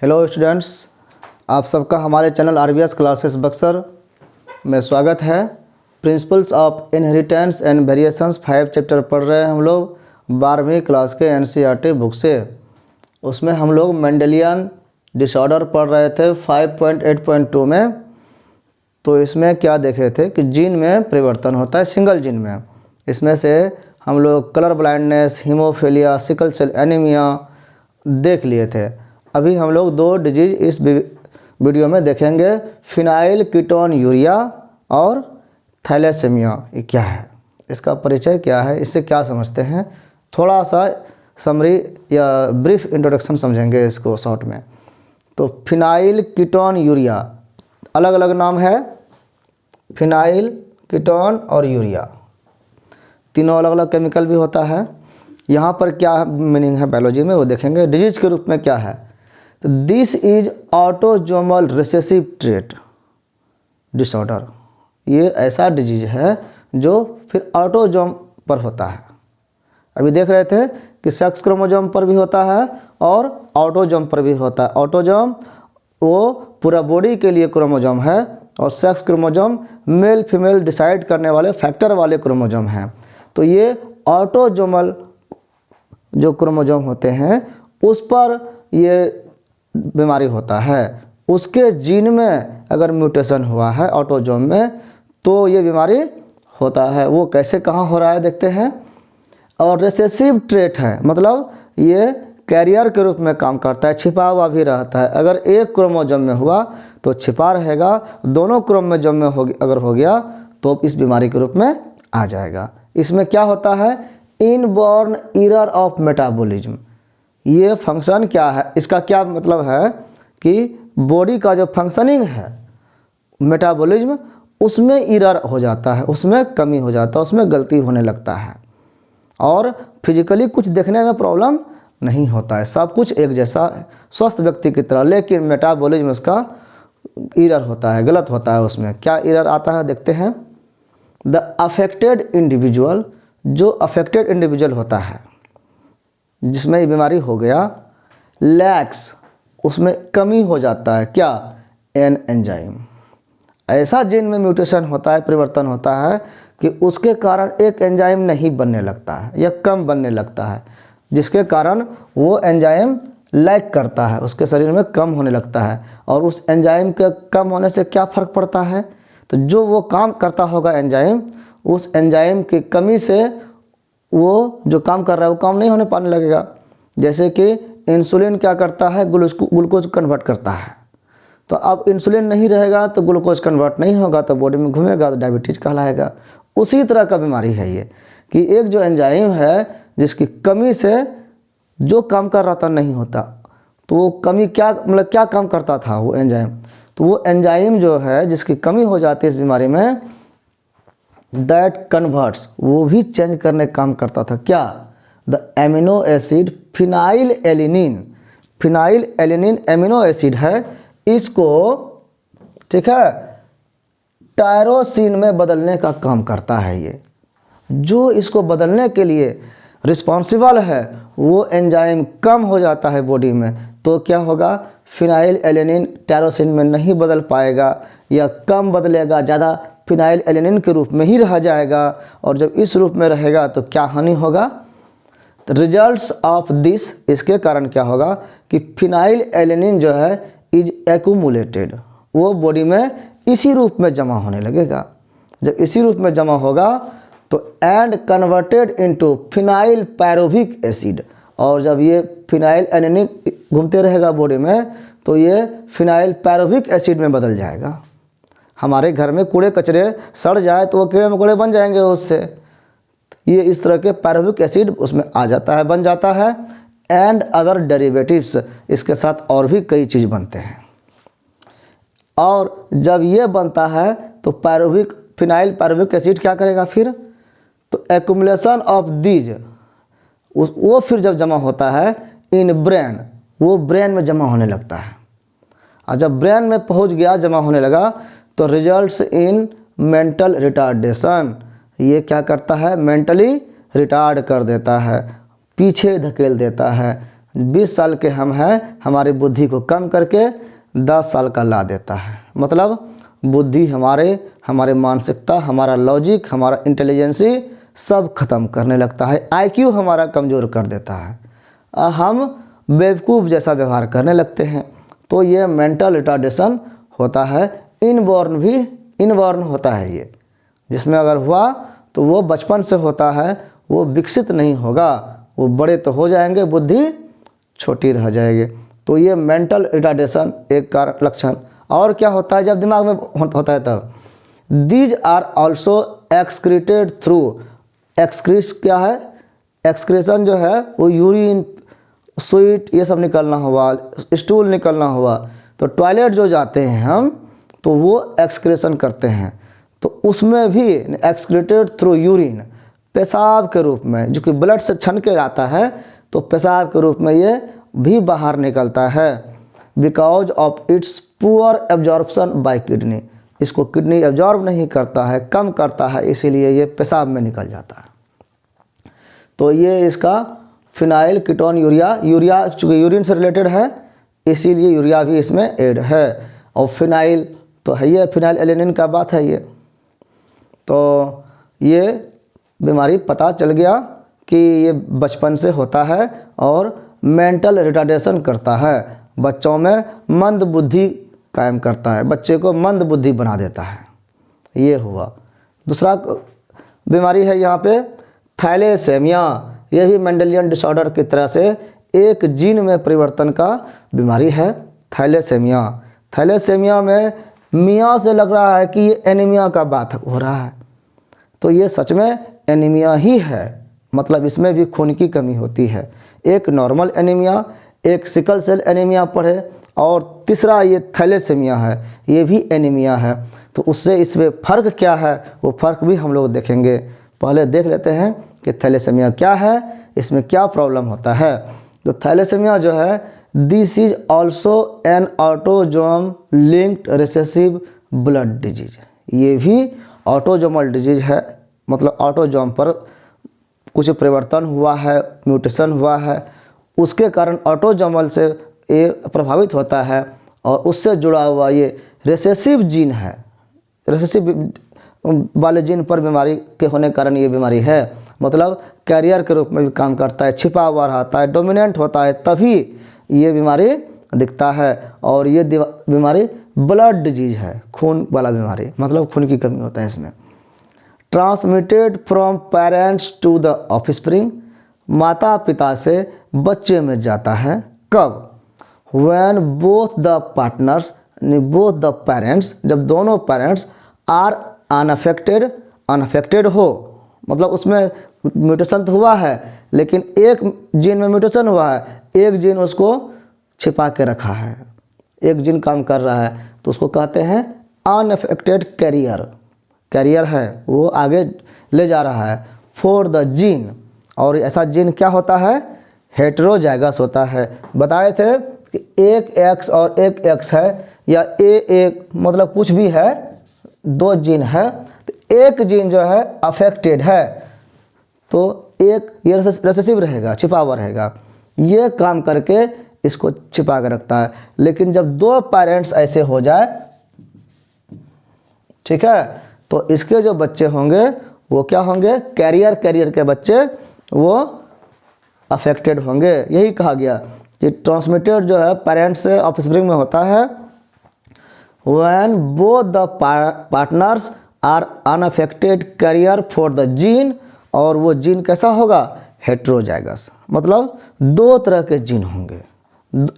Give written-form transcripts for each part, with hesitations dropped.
Hello students, आप सबका हमारे चैनल RBS क्लासेस बक्सर में स्वागत है। Principles of inheritance and variations 5 chapter पढ़ रहे हैं हम लोग 12वीं क्लास के NCERT बुक से। उसमें हम लोग मेंडेलियन डिसऑर्डर पढ़ रहे थे 5.8.2 में। तो इसमें क्या देखे थे कि जीन में परिवर्तन होता है सिंगल जीन में। इसमें से हम लोग colour blindness, haemophilia, sickle cell anaemia देख लिए थे। अभी हम लोग 2 डिजीज इस वीडियो में देखेंगे, फिनाइल कीटोन यूरिया और थैलेसेमिया। ये क्या है, इसका परिचय क्या है, इससे क्या समझते हैं, थोड़ा सा समरी या ब्रीफ इंट्रोडक्शन समझेंगे इसको शॉर्ट में। तो फिनाइल कीटोन यूरिया अलग अलग नाम है, फिनाइल कीटोन और यूरिया तीनों अलग अलग केमिकल भी होता है। यहाँ पर क्या मीनिंग है बायोलॉजी में वो देखेंगे। डिजीज के रूप में क्या है, तो this is autosomal recessive trait disorder. ये ऐसा डिजीज है जो फिर ऑटोजोम पर होता है। अभी देख रहे थे कि सेक्स क्रोमोजोम पर भी होता है और ऑटोजोम पर भी होता है। ऑटोजोम वो पूरा बॉडी के लिए क्रोमोजोम है और sex chromosome male female decide करने वाले फैक्टर वाले क्रोमोजोम हैं। तो ये ऑटोजोमल जो क्रोमोजोम होते हैं उस पर ये बीमारी होता है। उसके जीन में अगर म्यूटेशन हुआ है ऑटोजोम में तो ये बीमारी होता है। वो कैसे कहाँ हो रहा है देखते हैं। और रिसेसिव ट्रेट है, मतलब ये कैरियर के रूप में काम करता है, छिपा हुआ भी रहता है। अगर एक क्रोमोजोम में हुआ तो छिपा रहेगा, दोनों क्रोमोजोम में अगर हो गया तो इस बीमारी के रूप में आ जाएगा। इसमें क्या होता है, इनबॉर्न एरर ऑफ मेटाबॉलिज्म। ये फंक्शन क्या है, इसका क्या मतलब है कि बॉडी का जो फंक्शनिंग है मेटाबॉलिज्म उसमें एरर हो जाता है, उसमें कमी हो जाता है, उसमें गलती होने लगता है और फिजिकली कुछ देखने में प्रॉब्लम नहीं होता है, सब कुछ एक जैसा स्वस्थ व्यक्ति की तरह। लेकिन मेटाबॉलिज्म उसका एरर होता है, गलत होता है। उसमें क्या एरर आता है देखते हैं। द अफेक्टेड इंडिविजुअल, जो अफेक्टेड इंडिविजुअल होता है जिसमें ये बीमारी हो गया, लैक्स, उसमें कमी हो जाता है क्या, एन एंजाइम। ऐसा जीन में म्यूटेशन होता है, परिवर्तन होता है कि उसके कारण एक एंजाइम नहीं बनने लगता है या कम बनने लगता है, जिसके कारण वो एंजाइम लैक करता है, उसके शरीर में कम होने लगता है। और उस एंजाइम के कम होने से क्या फ़र्क पड़ता है, तो जो वो काम करता होगा एंजाइम, उस एंजाइम की कमी से वो जो काम कर रहा है वो काम नहीं होने पाने लगेगा। जैसे कि इंसुलिन क्या करता है, ग्लूकोज कन्वर्ट करता है। तो अब इंसुलिन नहीं रहेगा तो ग्लूकोज कन्वर्ट नहीं होगा तो बॉडी में घूमेगा तो डायबिटीज कहलाएगा। उसी तरह का बीमारी है ये कि एक जो एंजाइम है जिसकी कमी से जो काम कर रहा था नहीं होता। तो वो कमी क्या, मतलब क्या काम करता था वो एंजाइम, तो वो एंजाइम जो है जिसकी कमी हो जाती है इस बीमारी में, दैट कन्वर्ट्स, वो भी चेंज करने का काम करता था क्या, the amino acid phenyl alanine. Phenyl alanine amino acid है, इसको ठीक है टायरोसिन में बदलने का काम करता है। ये जो इसको बदलने के लिए रिस्पॉन्सिबल है वो एंजाइम कम हो जाता है बॉडी में, तो क्या होगा, फिनाइल एलिनिन टायरोसिन में नहीं बदल पाएगा या कम बदलेगा, ज़्यादा फिनाइल एलिनिन के रूप में ही रह जाएगा। और जब इस रूप में रहेगा तो क्या हानि होगा, तो रिजल्ट्स ऑफ दिस, इसके कारण क्या होगा कि फिनाइल एलिनिन जो है इज एक्यूमुलेटेड, वो बॉडी में इसी रूप में जमा होने लगेगा। जब इसी रूप में जमा होगा तो and converted into phenyl pyruvic acid, और जब ये फिनाइल एलिनिन घूमते रहेगा बॉडी में तो ये फिनाइल पायरोविक एसिड में बदल जाएगा। हमारे घर में कूड़े कचरे सड़ जाए तो वो कीड़े मकोड़े बन जाएंगे उससे, ये इस तरह के पायरोविक एसिड उसमें आ जाता है, बन जाता है। एंड अदर डेरिवेटिव्स, इसके साथ और भी कई चीज़ बनते हैं। और जब ये बनता है तो फिनाइल पायरोविक एसिड क्या करेगा फिर, तो एक्यूमुलेशन ऑफ दीज, वो फिर जब जमा होता है इन ब्रेन, वो ब्रेन में जमा होने लगता है। और जब ब्रेन में पहुंच गया, जमा होने लगा, तो रिजल्ट्स इन मेंटल रिटार्डेशन, ये क्या करता है, मेंटली रिटार्ड कर देता है, पीछे धकेल देता है, 20 साल के हम हैं, हमारी बुद्धि को कम करके 10 साल का ला देता है। मतलब बुद्धि हमारे मानसिकता, हमारा लॉजिक, हमारा इंटेलिजेंसी सब खत्म करने लगता है। आईक्यू हमारा कमज़ोर कर देता है, हम बेवकूफ़ जैसा व्यवहार करने लगते हैं। तो ये मेंटल रिटार्डेशन होता है। इनबॉर्न होता है ये, जिसमें अगर हुआ तो वो बचपन से होता है, वो विकसित नहीं होगा, वो बड़े तो हो जाएंगे, बुद्धि छोटी रह जाएगी। तो ये मेंटल रिटार्डेशन एक का लक्षण। और क्या होता है जब दिमाग में होता है तब, these are also excreted through, excretes क्या है, एक्सक्रेशन जो है वो यूरिन, स्वीट ये सब निकलना हुआ, स्टूल निकलना हुआ, तो टॉयलेट जो जाते हैं हम तो वो एक्सक्रेशन करते हैं, तो उसमें भी एक्सक्रीटेड थ्रू यूरिन, पेशाब के रूप में, जो कि ब्लड से छन के आता है, तो पेशाब के रूप में ये भी बाहर निकलता है। Because of its poor absorption bye kidney, इसको किडनी एब्जॉर्ब नहीं करता है, कम करता है, इसीलिए ये पेशाब में निकल जाता है। तो ये इसका फिनाइल कीटोन यूरिया चूँकि यूरिन से रिलेटेड है, इसीलिए यूरिया भी इसमें ऐड है। और फिनाइल तो है, ये फिनाइल एलेनिन का बात है ये। तो ये बीमारी पता चल गया कि ये बचपन से होता है और मेंटल रिटार्डेशन करता है, बच्चों में मंद बुद्धि कायम करता है, बच्चे को मंद बुद्धि बना देता है। ये हुआ। दूसरा बीमारी है यहाँ पे थैलेसेमिया, यह भी मेंडेलियन डिसऑर्डर की तरह से एक जीन में परिवर्तन का बीमारी है थैलेसेमिया। थैलेसेमिया में मियाँ से लग रहा है कि ये एनीमिया का बात हो रहा है, तो ये सच में एनीमिया ही है। मतलब इसमें भी खून की कमी होती है। एक नॉर्मल एनीमिया, एक सिकल सेल एनीमिया पढ़े, और तीसरा ये थैलेसेमिया है, ये भी एनीमिया है। तो उससे इसमें फ़र्क क्या है, वो फ़र्क भी हम लोग देखेंगे। पहले देख लेते हैं कि थैलेसेमिया क्या है, इसमें क्या प्रॉब्लम होता है। तो थैलेसेमिया जो है, this is also an autosome linked recessive blood disease, ये भी ऑटोजोमल डिजीज है। मतलब ऑटोजोम पर कुछ परिवर्तन हुआ है, म्यूटेशन हुआ है, उसके कारण ऑटोजोमल से ये प्रभावित होता है, और उससे जुड़ा हुआ ये रिसेसिव जीन है। रिसेसिव वाले जीन पर बीमारी के होने के कारण ये बीमारी है। मतलब कैरियर के रूप में भी काम करता है, छिपा हुआ रहता है, डोमिनेंट होता है, तभी ये बीमारी दिखता है। और ये बीमारी ब्लड डिजीज है, खून वाला बीमारी, मतलब खून की कमी होता है इसमें। Transmitted from parents to the offspring, माता पिता से बच्चे में जाता है। कब? When both the partners, both the parents, जब दोनों पेरेंट्स आर अनअफेक्टेड हो, मतलब उसमें म्यूटेशन तो हुआ है, लेकिन एक जीन में म्यूटेशन हुआ है, एक जीन उसको छिपा के रखा है, एक जीन काम कर रहा है, तो उसको कहते हैं अनअफेक्टेड कैरियर है, वो आगे ले जा रहा है फॉर द जीन। और ऐसा जीन क्या होता है? हेटेरोजाइगस होता है। बताए थे कि एक एक्स और एक एक्स है, या एक मतलब कुछ भी है, दो जीन है, तो एक जीन जो है अफेक्टेड है, तो एक ये रिसेसिव रहेगा, छिपा हुआ रहेगा, ये काम करके इसको छिपा कर रखता है। लेकिन जब दो पेरेंट्स ऐसे हो जाए, ठीक है, तो इसके जो बच्चे होंगे वो क्या होंगे? कैरियर के बच्चे वो अफेक्टेड होंगे। यही कहा गया कि ट्रांसमिटेड जो है पेरेंट्स से ऑफस्प्रिंग में होता है when both the partners are unaffected carrier for the gene. और वो जीन कैसा होगा? हेटेरोजाइगस, मतलब दो तरह के जीन होंगे।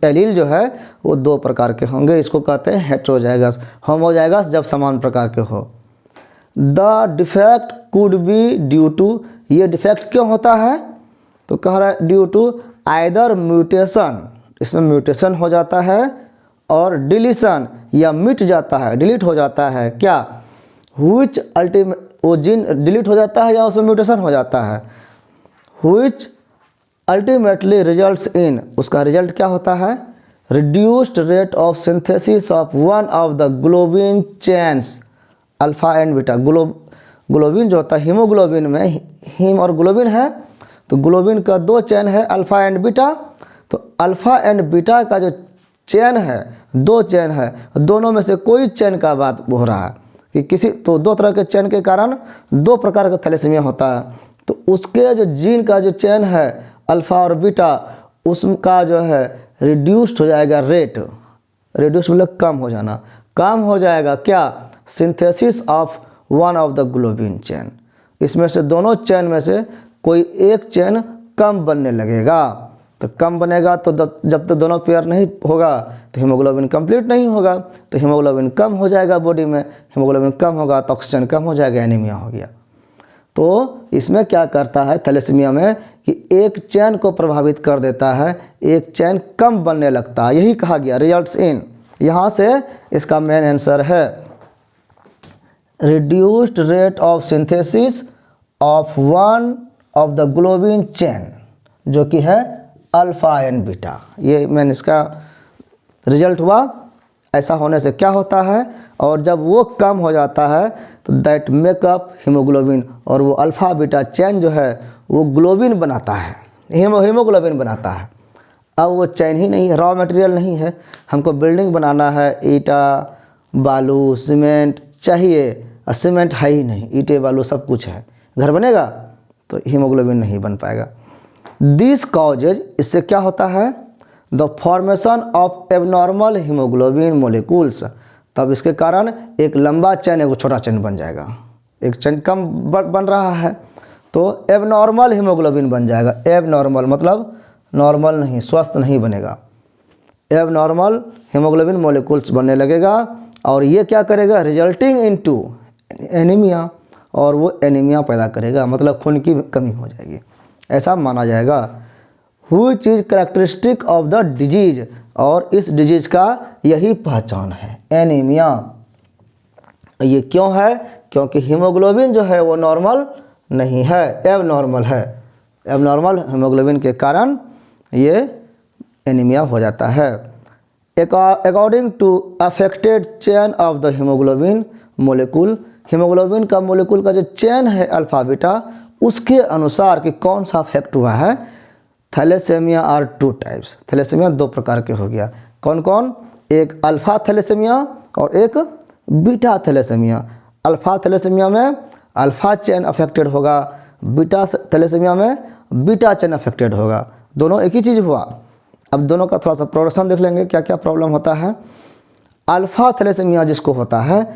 एलील जो है वो दो प्रकार के होंगे, इसको कहते हैं हेटेरोजाइगस। होमोजाइगस जब समान प्रकार के हो। The defect could be due to, ये डिफेक्ट क्यों होता है? तो कह रहा है ड्यू टू आइदर म्यूटेशन, इसमें म्यूटेशन हो जाता है, और डिलीशन, या मिट जाता है, डिलीट हो जाता है। क्या? व्हिच अल्टीमेट, वो जीन डिलीट हो जाता है या उसमें म्यूटेशन हो जाता है, व्हिच अल्टीमेटली रिजल्ट्स इन, उसका रिजल्ट क्या होता है? Reduced rate of synthesis of one of the globin chains alpha and beta. Globin जो होता है हीमोग्लोबिन में, हीम और ग्लोबिन है, तो ग्लोबिन का दो चेन है अल्फा एंड बीटा, तो अल्फ़ा एंड बीटा का जो चेन है, दो चेन है, दोनों में से कोई चेन का बात हो रहा है कि किसी तो दो तरह के चेन के कारण दो प्रकार का थैलेसीमिया होता है। तो उसके जो जीन का जो चेन है अल्फ़ा और बीटा, उसका जो है रिड्यूस्ड हो जाएगा रेट। रिड्यूस मतलब कम हो जाना, कम हो जाएगा क्या? Synthesis of one of the globin chain. इसमें से दोनों चेन में से कोई एक चेन कम बनने लगेगा। तो कम बनेगा तो जब तक दोनों पेयर नहीं होगा तो हीमोग्लोबिन कंप्लीट नहीं होगा। तो हीमोग्लोबिन कम हो जाएगा बॉडी में, हीमोग्लोबिन कम होगा तो ऑक्सीजन कम हो जाएगा, एनीमिया हो गया। तो इसमें क्या करता है थैलेसीमिया में कि एक चैन को प्रभावित कर देता है, एक चैन कम बनने लगता है। यही कहा गया रिजल्ट्स इन, यहाँ से इसका मेन आंसर है reduced rate of synthesis of one of the globin chain, जो कि है अल्फा एंड बीटा। ये मैंने इसका रिजल्ट हुआ। ऐसा होने से क्या होता है, और जब वो कम हो जाता है तो दैट मेकअप हीमोग्लोबिन, और वो अल्फ़ा बीटा चैन जो है वो ग्लोबिन बनाता है, हीमोग्लोबिन बनाता है। अब वो चैन ही नहीं है, रॉ मटेरियल नहीं है, हमको बिल्डिंग बनाना है, ईटा बालू सीमेंट चाहिए, और सीमेंट है ही नहीं, ईंटे बालू सब कुछ है, घर बनेगा तो हीमोग्लोबिन नहीं बन पाएगा। दिस कॉजेज, इससे क्या होता है, the formation of abnormal haemoglobin molecules. तब इसके कारण एक लंबा चैन एक छोटा चैन बन जाएगा, एक चैन कम बन रहा है तो एबनॉर्मल हीमोग्लोबिन बन जाएगा। एबनॉर्मल मतलब नॉर्मल नहीं, स्वस्थ नहीं बनेगा, एबनॉर्मल हीमोग्लोबिन मोलिक्यूल्स बनने लगेगा। और ये क्या करेगा, रिजल्टिंग इनटू एनीमिया, और वो एनीमिया पैदा करेगा, मतलब खून की कमी हो जाएगी, ऐसा माना जाएगा। Which is characteristic of the disease, और इस डिजीज का यही पहचान है, एनीमिया। ये क्यों है, क्योंकि हीमोग्लोबिन जो है वो नॉर्मल नहीं है, एबनॉर्मल है। एबनॉर्मल हीमोग्लोबिन के कारण ये एनीमिया हो जाता है। According to affected chain of the haemoglobin molecule, haemoglobin का मोलिक्यूल का जो चेन है अल्फा बीटा, उसके अनुसार कि कौन सा अफेक्ट हुआ है। Thalassaemia are two types, thalassaemia दो प्रकार के हो गया। कौन कौन, एक अल्फा थैलेसेमिया और एक बीटा थैलेसेमिया। अल्फा थैलेसेमिया में अल्फा चेन अफेक्टेड होगा, बीटा थैलेसेमिया में बीटा चेन अफेक्टेड होगा, दोनों एक ही चीज़ हुआ। अब दोनों का थोड़ा सा प्रोडक्शन देख लेंगे, क्या क्या प्रॉब्लम होता है। अल्फा थैलेसेमिया जिसको होता है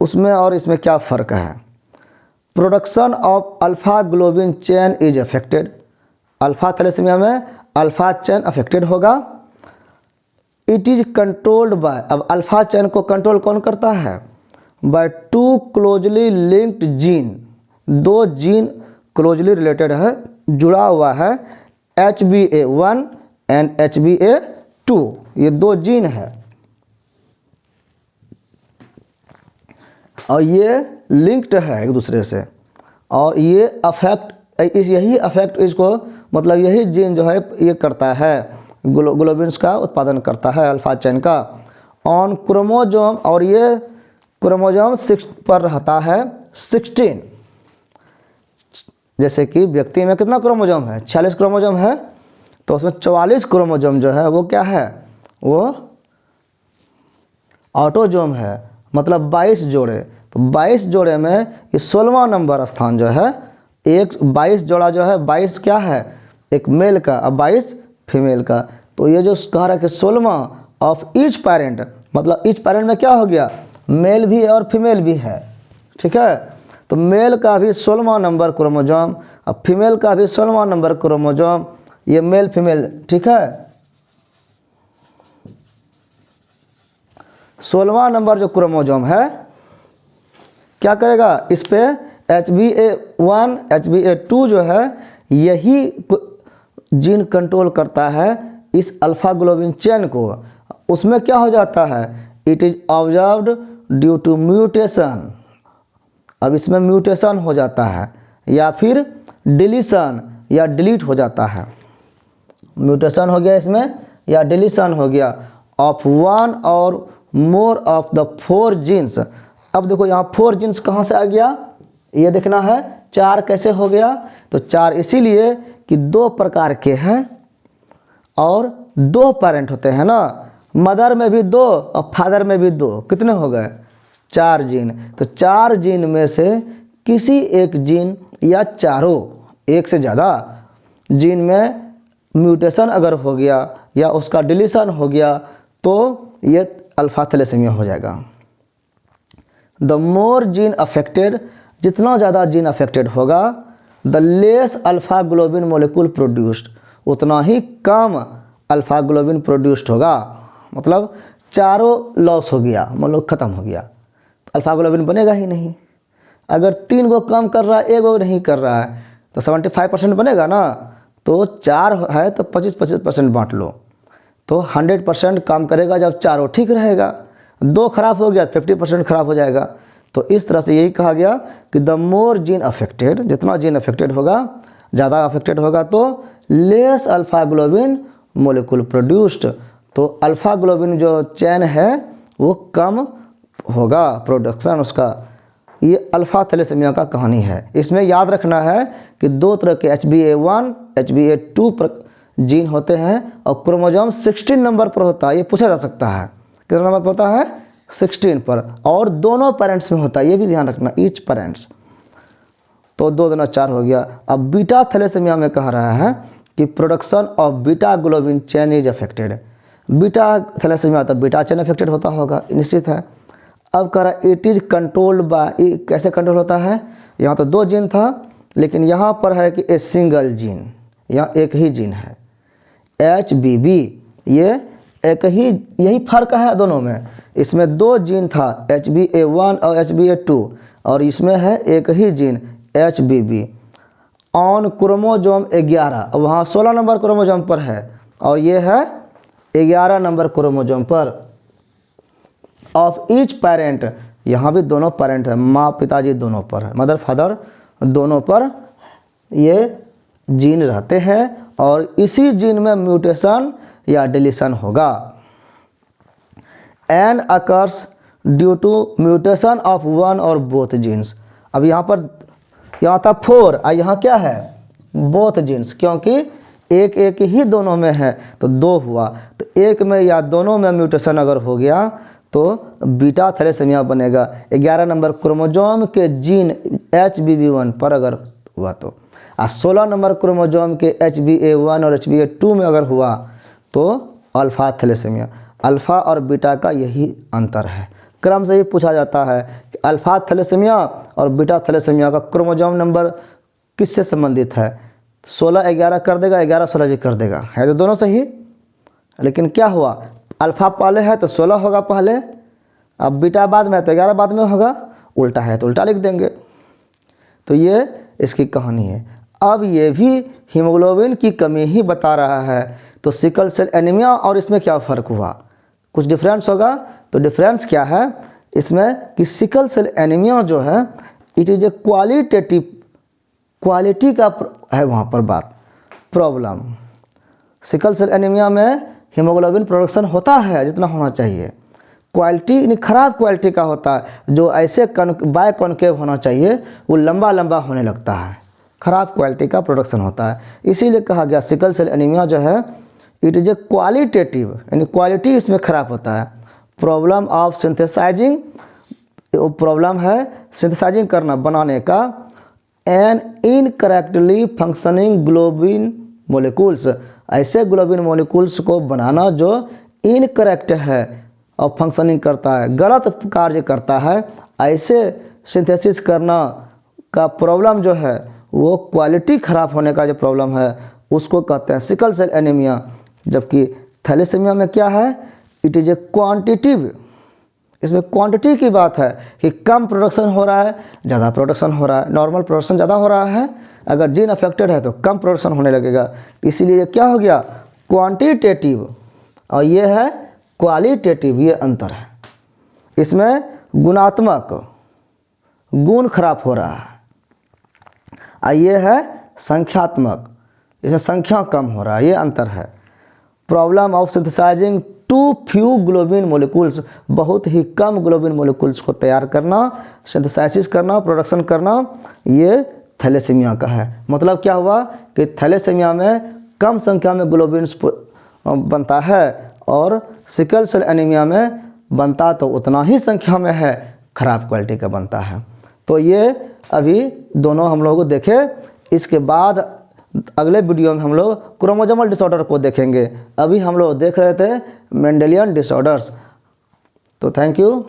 उसमें और इसमें क्या फ़र्क है। Production of alpha globin chain is affected, alpha thalassaemia में अल्फा चेन अफेक्टेड होगा। इट इज कंट्रोल्ड बाय, अब अल्फा चेन को कंट्रोल कौन करता है, by two closely linked gene, दो जीन क्लोजली रिलेटेड है, जुड़ा हुआ है, HbA1 एंड HbA2, ये दो जीन है और ये लिंक्ड है एक दूसरे से, और ये अफेक्ट यही अफेक्ट इसको, मतलब यही जीन जो है ये करता है, ग्लोबिन्स का उत्पादन करता है अल्फा चेन का ऑन क्रोमोजोम, और ये क्रोमोजोम 6 पर रहता है 16। जैसे कि व्यक्ति में कितना क्रोमोजोम है, 46 क्रोमोजोम है, तो उसमें 44 क्रोमोजोम जो है वो क्या है, वो ऑटोजोम है, मतलब 22 जोड़े। तो 22 जोड़े में ये 16वां नंबर स्थान जो है, एक 22 जोड़ा जो है, 22 क्या है, एक मेल का, अब 22 फीमेल का। तो ये जो कह रहा है कि 16वां ऑफ ईच पेरेंट, मतलब ईच पेरेंट में क्या हो गया, मेल भी है और फीमेल भी है, ठीक है। तो मेल का भी 16वां नंबर क्रोमोजोम, अब फीमेल का भी 16वां नंबर क्रोमोजोम, ये मेल फीमेल, ठीक है। 16वां नंबर जो क्रोमोजोम है क्या करेगा, इस पे HbA1 HbA2 जो है यही जीन कंट्रोल करता है इस अल्फा ग्लोबिन चेन को। उसमें क्या हो जाता है, it is observed due to mutation, अब इसमें म्यूटेशन हो जाता है या फिर डिलीशन या डिलीट हो जाता है, म्यूटेशन हो गया इसमें या डिलीशन हो गया ऑफ वन और मोर ऑफ द 4 जीन्स। अब देखो यहाँ 4 जीन्स कहाँ से आ गया, ये देखना है 4 कैसे हो गया। तो 4 इसीलिए कि 2 प्रकार के हैं और 2 पेरेंट होते हैं ना, मदर में भी 2 और फादर में भी 2, कितने हो गए 4 जीन। तो 4 जीन में से किसी एक जीन या चारों, एक से ज़्यादा जीन में म्यूटेशन अगर हो गया या उसका डिलीशन हो गया तो ये अल्फा थैलेसीमिया हो जाएगा। द मोर जीन अफेक्टेड, जितना ज़्यादा जीन अफेक्टेड होगा, the less alpha globin molecule produced, उतना ही कम अल्फा ग्लोबिन प्रोड्यूस्ड होगा। मतलब चारों लॉस हो गया, मतलब ख़त्म हो गया, अल्फा ग्लोबिन बनेगा ही नहीं। अगर 3 को कम कर रहा है, 1 को नहीं कर रहा है, तो 75% बनेगा ना। तो 4 है तो 25-25% बांट लो, तो 100% काम करेगा जब चारों ठीक रहेगा। 2 खराब हो गया 50% खराब हो जाएगा। तो इस तरह से यही कहा गया कि द मोर जीन अफेक्टेड, जितना जीन अफेक्टेड होगा, ज़्यादा अफेक्टेड होगा तो less alpha globin molecule produced, तो अल्फा ग्लोबिन जो चैन है वो कम होगा प्रोडक्शन उसका। ये अल्फा थैलेसीमिया का कहानी है। इसमें याद रखना है कि 2 तरह के HbA1 HbA2 जीन होते हैं और क्रोमोसोम 16 नंबर पर होता है। ये पूछा जा सकता है कितना नंबर पर होता है, 16 पर, और दोनों पेरेंट्स में होता है, ये भी ध्यान रखना, ईच पेरेंट्स। तो 2 दूना 4 हो गया। अब बीटा थैलेसीमिया में कह रहा है कि production of beta globin chain is affected. Beta thalassaemia तो बीटा चेन अफेक्टेड होता होगा, निश्चित है। अब कह रहा है इट इज़ कंट्रोल्ड बाय, कैसे कंट्रोल होता है, यहाँ तो 2 जीन था लेकिन यहाँ पर है कि ए सिंगल जीन, यहाँ एक ही जीन है HBB, ये एक ही, यही फर्क है दोनों में। इसमें 2 जीन था HbA1 और HbA2 और इसमें है एक ही जीन HBB ऑन क्रोमोसोम 11, वहाँ 16 नंबर क्रोमोसोम पर है और ये है 11 नंबर क्रोमोसोम पर ऑफ ईच पेरेंट। यहाँ भी दोनों पेरेंट है, माँ पिताजी दोनों पर है, मदर फादर दोनों पर ये जीन रहते हैं और इसी जीन में म्यूटेशन या डिलीशन होगा। And occurs due to mutation of one और बोथ जीन्स। अब यहाँ था 4 और यहाँ क्या है बोथ जीन्स, क्योंकि एक ही दोनों में है तो 2 हुआ, तो एक में या दोनों में म्यूटेशन अगर हो गया तो बीटा थैलेसीमिया बनेगा। 11 नंबर क्रोमोसोम के जीन HBB1 पर अगर हुआ तो, और 16 नंबर क्रोमोसोम के HbA1 और HbA2 में अगर हुआ तो अल्फा थैलेसीमिया। अल्फा और बीटा का यही अंतर है। क्रम से ही पूछा जाता है कि अल्फा थैलेसीमिया और बीटा थैलेसीमिया का क्रोमोसोम नंबर किससे संबंधित है। 16-11 कर देगा, 11-16 भी कर देगा, है तो दोनों सही। लेकिन क्या हुआ, अल्फा पहले है तो 16 होगा पहले, अब बीटा बाद में है तो 11 बाद में होगा, उल्टा है तो उल्टा लिख देंगे। तो ये इसकी कहानी है। अब ये भी हीमोग्लोबिन की कमी ही बता रहा है, तो सिकल सेल एनीमिया और इसमें क्या फ़र्क हुआ, कुछ डिफरेंस होगा। तो डिफरेंस क्या है इसमें कि सिकल सेल एनीमिया जो है it is a qualitative, quality का है वहाँ पर बात, प्रॉब्लम। सिकल सेल एनीमिया में हीमोग्लोबिन प्रोडक्शन होता है जितना होना चाहिए, क्वालिटी नहीं, ख़राब क्वालिटी का होता है। जो ऐसे बाय कॉन्केव होना चाहिए वो लंबा लंबा होने लगता है, ख़राब क्वालिटी का प्रोडक्शन होता है। इसीलिए कहा गया सिकल सेल एनीमिया जो है इट इज़ ए क्वालिटेटिव, यानी क्वालिटी इसमें ख़राब होता है। प्रॉब्लम ऑफ सिंथेसाइजिंग, प्रॉब्लम है सिंथेसाइजिंग करना, बनाने का। An incorrectly functioning globin molecules, ऐसे ग्लोबिन मोलिक्यूल्स को बनाना जो इनकरेक्ट है और फंक्शनिंग करता है, गलत कार्य करता है, ऐसे सिंथेसिस करना का प्रॉब्लम जो है वो क्वालिटी ख़राब होने का जो प्रॉब्लम है उसको कहते हैं सिकल सेल एनीमिया। जबकि थैलेसीमिया में क्या है, इट इज़ ए क्वांटिटिव, इसमें क्वांटिटी की बात है कि कम प्रोडक्शन हो रहा है, ज़्यादा प्रोडक्शन हो रहा है, नॉर्मल प्रोडक्शन ज़्यादा हो रहा है, अगर जीन अफेक्टेड है तो कम प्रोडक्शन होने लगेगा। इसीलिए क्या हो गया क्वांटिटेटिव और ये है क्वालिटेटिव, ये अंतर है। इसमें गुणात्मक गुण खराब हो रहा है और ये है संख्यात्मक, इसमें संख्या कम हो रहा है, ये अंतर है। Problem of synthesising too few globin molecules, बहुत ही कम ग्लोबिन मोलिक्यूल्स को तैयार करना, सिंथेसाइसिस करना, प्रोडक्शन करना, ये थैलेसीमिया का है। मतलब क्या हुआ कि थैलेसीमिया में कम संख्या में ग्लोबिन बनता है और सिकल सेल एनीमिया में बनता तो उतना ही संख्या में है, ख़राब क्वालिटी का बनता है। तो ये अभी दोनों हम लोग देखे। इसके बाद अगले वीडियो में हम लोग क्रोमोसोमल डिसऑर्डर को देखेंगे। अभी हम लोग देख रहे थे मेंडेलियन डिसऑर्डर्स। तो थैंक यू।